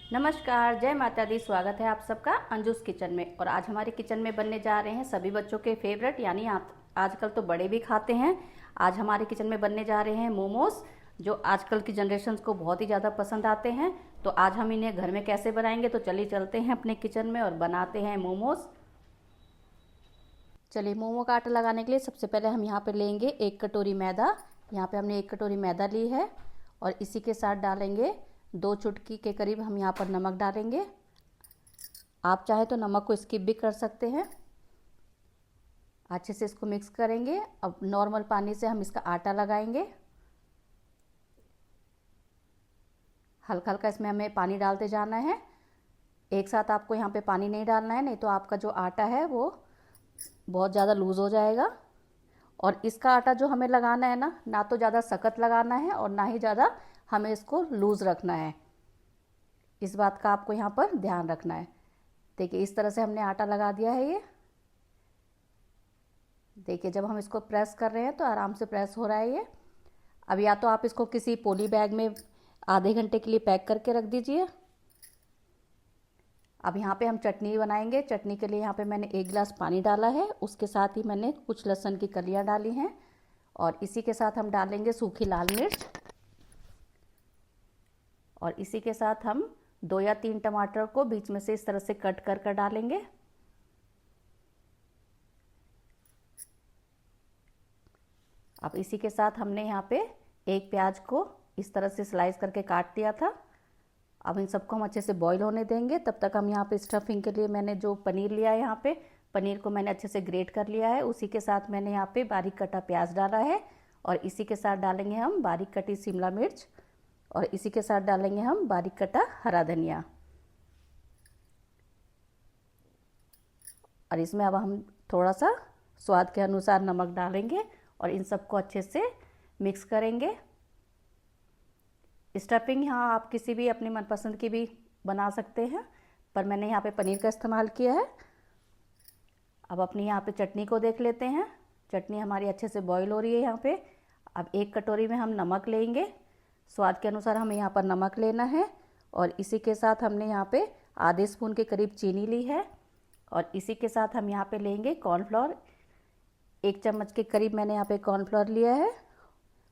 नमस्कार, जय माता दी। स्वागत है आप सबका अंजुस किचन में। और आज हमारे किचन में बनने जा रहे हैं सभी बच्चों के फेवरेट, यानी आजकल तो बड़े भी खाते हैं। आज हमारे किचन में बनने जा रहे हैं मोमोज, जो आजकल की जनरेशन को बहुत ही ज़्यादा पसंद आते हैं। तो आज हम इन्हें घर में कैसे बनाएंगे, तो चलिए चलते हैं अपने किचन में और बनाते हैं मोमोज। चलिए, मोमो का आटा लगाने के लिए सबसे पहले हम यहाँ पे लेंगे 1 कटोरी मैदा। यहाँ पे हमने 1 कटोरी मैदा ली है और इसी के साथ डालेंगे 2 चुटकी के करीब हम यहाँ पर नमक डालेंगे। आप चाहे तो नमक को स्किप भी कर सकते हैं। अच्छे से इसको मिक्स करेंगे। अब नॉर्मल पानी से हम इसका आटा लगाएंगे। हल्का हल्का इसमें हमें पानी डालते जाना है। एक साथ आपको यहाँ पे पानी नहीं डालना है, नहीं तो आपका जो आटा है वो बहुत ज़्यादा लूज़ हो जाएगा। और इसका आटा जो हमें लगाना है ना तो ज़्यादा सख्त लगाना है और ना ही ज़्यादा हमें इसको लूज़ रखना है। इस बात का आपको यहाँ पर ध्यान रखना है। देखिए, इस तरह से हमने आटा लगा दिया है। ये देखिए, जब हम इसको प्रेस कर रहे हैं तो आराम से प्रेस हो रहा है ये। अब या तो आप इसको किसी पॉली बैग में आधे घंटे के लिए पैक करके रख दीजिए। अब यहाँ पे हम चटनी बनाएंगे। चटनी के लिए यहाँ पे मैंने 1 गिलास पानी डाला है, उसके साथ ही मैंने कुछ लहसुन की कलियाँ डाली हैं और इसी के साथ हम डालेंगे सूखी लाल मिर्च। और इसी के साथ हम 2 या 3 टमाटर को बीच में से इस तरह से कट कर डालेंगे। अब इसी के साथ हमने यहाँ पे 1 प्याज को इस तरह से स्लाइस करके काट दिया था। अब इन सबको हम अच्छे से बॉईल होने देंगे। तब तक हम यहाँ पे स्टफिंग के लिए मैंने जो पनीर लिया है, यहाँ पे पनीर को मैंने अच्छे से ग्रेट कर लिया है। उसी के साथ मैंने यहाँ पे बारीक कटा प्याज डाला है और इसी के साथ डालेंगे हम बारीक कटी शिमला मिर्च और इसी के साथ डालेंगे हम बारीक कटा हरा धनिया। और इसमें अब हम थोड़ा सा स्वाद के अनुसार नमक डालेंगे और इन सबको अच्छे से मिक्स करेंगे। स्टफिंग यहाँ आप किसी भी अपनी मनपसंद की भी बना सकते हैं, पर मैंने यहाँ पे पनीर का इस्तेमाल किया है। अब अपनी यहाँ पे चटनी को देख लेते हैं। चटनी हमारी अच्छे से बॉईल हो रही है यहाँ पे। अब 1 कटोरी में हम नमक लेंगे। स्वाद के अनुसार हमें यहाँ पर नमक लेना है और इसी के साथ हमने यहाँ पे आधे स्पून के करीब चीनी ली है और इसी के साथ हम यहाँ पे लेंगे कॉर्नफ्लोर। 1 चम्मच के करीब मैंने यहाँ पे कॉर्नफ्लोर लिया है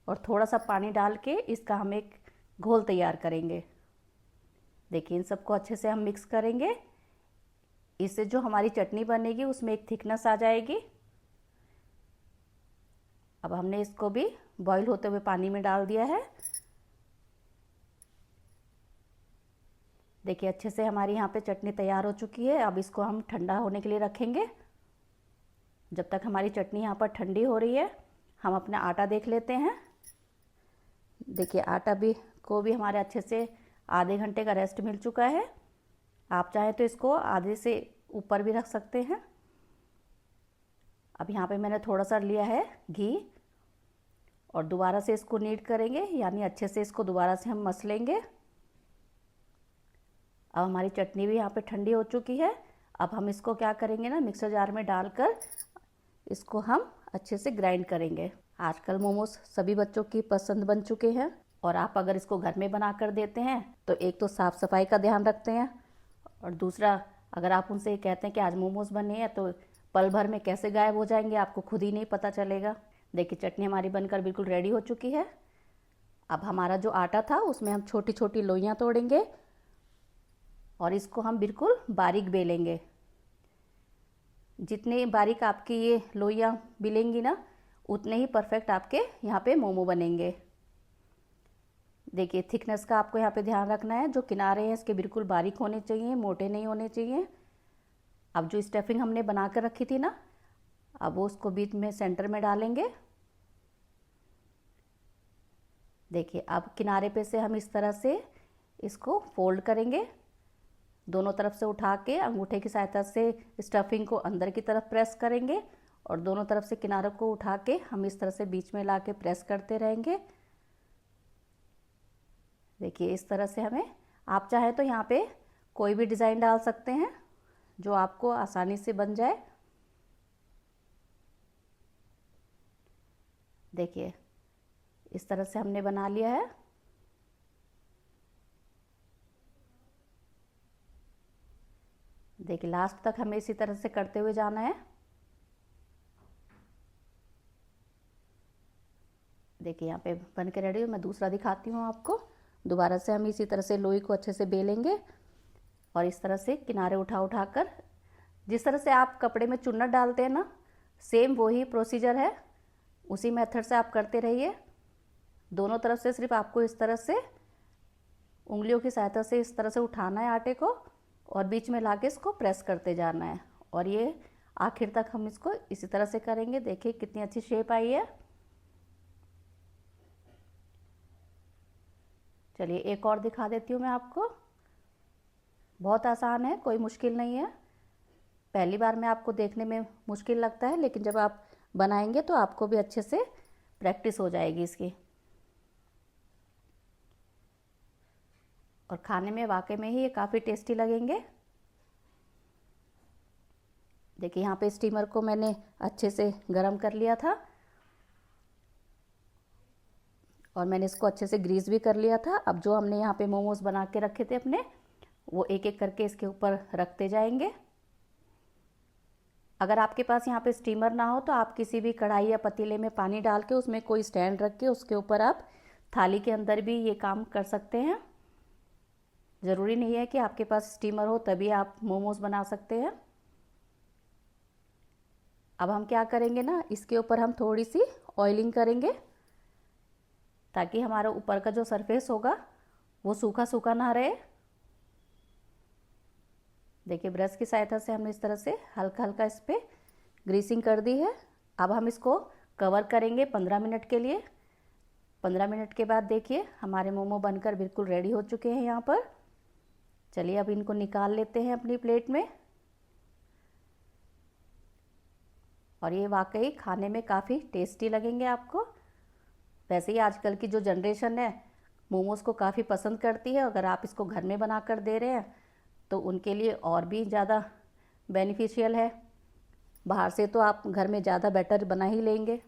और थोड़ा सा पानी डाल के इसका हम एक घोल तैयार करेंगे। देखिए, इन सबको अच्छे से हम मिक्स करेंगे। इससे जो हमारी चटनी बनेगी उसमें एक थिकनेस आ जाएगी। अब हमने इसको भी बॉईल होते हुए पानी में डाल दिया है। देखिए, अच्छे से हमारी यहाँ पे चटनी तैयार हो चुकी है। अब इसको हम ठंडा होने के लिए रखेंगे। जब तक हमारी चटनी यहाँ पर ठंडी हो रही है, हम अपना आटा देख लेते हैं। देखिए, आटा भी हमारे अच्छे से आधे घंटे का रेस्ट मिल चुका है। आप चाहें तो इसको आधे से ऊपर भी रख सकते हैं। अब यहाँ पे मैंने थोड़ा सा लिया है घी और दोबारा से इसको नीड करेंगे, यानी अच्छे से इसको दोबारा से हम मस लेंगे। अब हमारी चटनी भी यहाँ पे ठंडी हो चुकी है। अब हम इसको क्या करेंगे ना, मिक्सर जार में डालकर इसको हम अच्छे से ग्राइंड करेंगे। आजकल मोमोज सभी बच्चों की पसंद बन चुके हैं और आप अगर इसको घर में बना कर देते हैं तो एक तो साफ़ सफाई का ध्यान रखते हैं और दूसरा, अगर आप उनसे कहते हैं कि आज मोमोज बने हैं तो पल भर में कैसे गायब हो जाएंगे आपको खुद ही नहीं पता चलेगा। देखिए, चटनी हमारी बनकर बिल्कुल रेडी हो चुकी है। अब हमारा जो आटा था उसमें हम छोटी छोटी लोइयाँ तोड़ेंगे और इसको हम बिल्कुल बारीक बेलेंगे। जितने बारीक आपकी ये लोइयाँ बेलेंगी ना, उतने ही परफेक्ट आपके यहाँ पे मोमो बनेंगे। देखिए, थिकनेस का आपको यहाँ पे ध्यान रखना है। जो किनारे हैं इसके बिल्कुल बारीक होने चाहिए, मोटे नहीं होने चाहिए। अब जो स्टफिंग हमने बना कर रखी थी ना, अब वो उसको बीच में सेंटर में डालेंगे। देखिए, अब किनारे पे से हम इस तरह से इसको फोल्ड करेंगे। दोनों तरफ से उठा के अंगूठे की सहायता से स्टफिंग को अंदर की तरफ प्रेस करेंगे और दोनों तरफ से किनारों को उठा के हम इस तरह से बीच में ला के प्रेस करते रहेंगे। देखिए, इस तरह से हमें, आप चाहें तो यहाँ पे कोई भी डिज़ाइन डाल सकते हैं जो आपको आसानी से बन जाए। देखिए, इस तरह से हमने बना लिया है। देखिए लास्ट तक हमें इसी तरह से करते हुए जाना है। देखिए यहाँ पे बन के रेडी हो। मैं दूसरा दिखाती हूँ आपको। दोबारा से हम इसी तरह से लोई को अच्छे से बेलेंगे और इस तरह से किनारे उठा उठा कर, जिस तरह से आप कपड़े में चुन्नट डालते हैं ना, सेम वही प्रोसीजर है, उसी मेथड से आप करते रहिए। दोनों तरफ से सिर्फ आपको इस तरह से उंगलियों की सहायता से इस तरह से उठाना है आटे को और बीच में लाके इसको प्रेस करते जाना है और ये आखिर तक हम इसको इसी तरह से करेंगे। देखिए कितनी अच्छी शेप आई है। चलिए एक और दिखा देती हूँ मैं आपको। बहुत आसान है, कोई मुश्किल नहीं है। पहली बार में आपको देखने में मुश्किल लगता है, लेकिन जब आप बनाएंगे तो आपको भी अच्छे से प्रैक्टिस हो जाएगी इसकी। और खाने में वाकई में ही ये काफ़ी टेस्टी लगेंगे। देखिए यहाँ पे स्टीमर को मैंने अच्छे से गरम कर लिया था और मैंने इसको अच्छे से ग्रीस भी कर लिया था। अब जो हमने यहाँ पे मोमोज बना के रखे थे अपने, वो एक एक करके इसके ऊपर रखते जाएंगे। अगर आपके पास यहाँ पे स्टीमर ना हो तो आप किसी भी कढ़ाई या पतीले में पानी डाल के उसमें कोई स्टैंड रख के उसके ऊपर आप थाली के अंदर भी ये काम कर सकते हैं। ज़रूरी नहीं है कि आपके पास स्टीमर हो तभी आप मोमोज बना सकते हैं। अब हम क्या करेंगे ना, इसके ऊपर हम थोड़ी सी ऑयलिंग करेंगे ताकि हमारा ऊपर का जो सरफेस होगा वो सूखा सूखा ना रहे। देखिए ब्रश की सहायता से हमने इस तरह से हल्का हल्का इस पर ग्रीसिंग कर दी है। अब हम इसको कवर करेंगे 15 मिनट के लिए। 15 मिनट के बाद देखिए हमारे मोमो बनकर बिल्कुल रेडी हो चुके हैं यहाँ पर। चलिए अब इनको निकाल लेते हैं अपनी प्लेट में। और ये वाकई खाने में काफ़ी टेस्टी लगेंगे आपको। वैसे ही आजकल की जो जनरेशन है मोमोज़ को काफ़ी पसंद करती है। अगर आप इसको घर में बना कर दे रहे हैं तो उनके लिए और भी ज़्यादा बेनिफिशियल है। बाहर से तो आप घर में ज़्यादा बेटर बना ही लेंगे।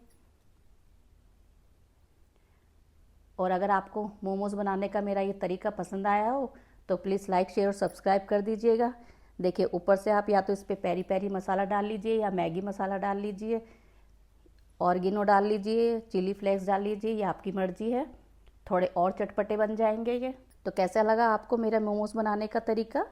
और अगर आपको मोमोज़ बनाने का मेरा ये तरीका पसंद आया हो तो प्लीज़ लाइक शेयर और सब्सक्राइब कर दीजिएगा। देखिए ऊपर से आप या तो इस पर पेरी पेरी मसाला डाल लीजिए या मैगी मसाला डाल लीजिए, ऑर्गेनो डाल लीजिए, चिली फ्लेक्स डाल लीजिए, ये आपकी मर्जी है। थोड़े और चटपटे बन जाएंगे ये। तो कैसा लगा आपको मेरा मोमोज़ बनाने का तरीका?